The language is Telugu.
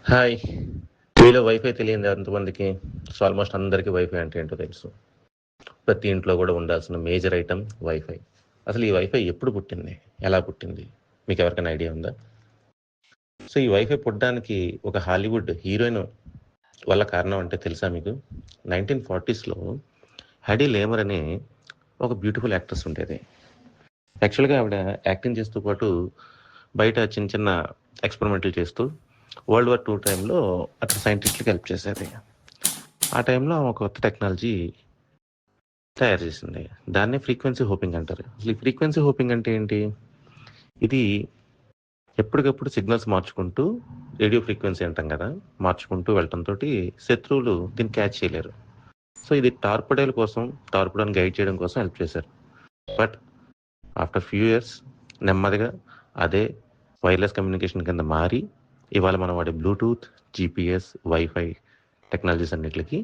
హాయ్! మీలో వైఫై తెలియనిది ఎంతమందికి? సో, ఆల్మోస్ట్ అందరికీ వైఫై అంటే ఏంటో తెలుసు. ప్రతి ఇంట్లో గూడా ఉండాల్సిన మేజర్ ఐటెమ్ వైఫై. అసలు ఈ వైఫై ఎప్పుడు పుట్టింది? ఎలా పుట్టింది? మీకెవరికైనా ఐడియా ఉందా? సో, ఈ వైఫై పుట్టడానికి ఒక హాలీవుడ్ హీరోయిన్ వల్ల కారణం అంటే తెలుసా మీకు? 1940స్‌లో హడీ లేమర్ అనే ఒక బ్యూటిఫుల్ యాక్ట్రెస్ ఉండేది. యాక్చువల్‌గా ఆవిడ యాక్టింగ్ చేస్తూ పాటు బయట చిన్న చిన్న ఎక్స్‌పెరిమెంట్‌లు చేస్తూ వరల్డ్ వార్ II టైంలో అక్కడ సైంటిస్ట్‌లకి హెల్ప్ చేసేది. ఆ టైంలో ఆమె ఒక కొత్త టెక్నాలజీ తయారు చేసింది. దాన్నే ఫ్రీక్వెన్సీ హోపింగ్ అంటారు. అసలు ఈ ఫ్రీక్వెన్సీ హోపింగ్ అంటే ఏంటి? ఇది ఎప్పటికప్పుడు సిగ్నల్స్ మార్చుకుంటూ రేడియో ఫ్రీక్వెన్సీ అంటాం కదా! మార్చుకుంటూ వెళ్ళటంతోటి శత్రువులు దీన్ని క్యాచ్ చేయలేరు. సో, ఇది టార్పెడోల కోసం, టార్పెడోని గైడ్ చేయడం కోసం హెల్ప్ చేశారు. బట్ ఆఫ్టర్ ఫ్యూ ఇయర్స్ నెమ్మదిగా అదే వైర్‌లెస్ కమ్యూనికేషన్ కింద మారి, ఇవాళ మనం వాడే బ్లూటూత్, జీపీఎస్, వైఫై టెక్నాలజీస్ అన్నిట్లికి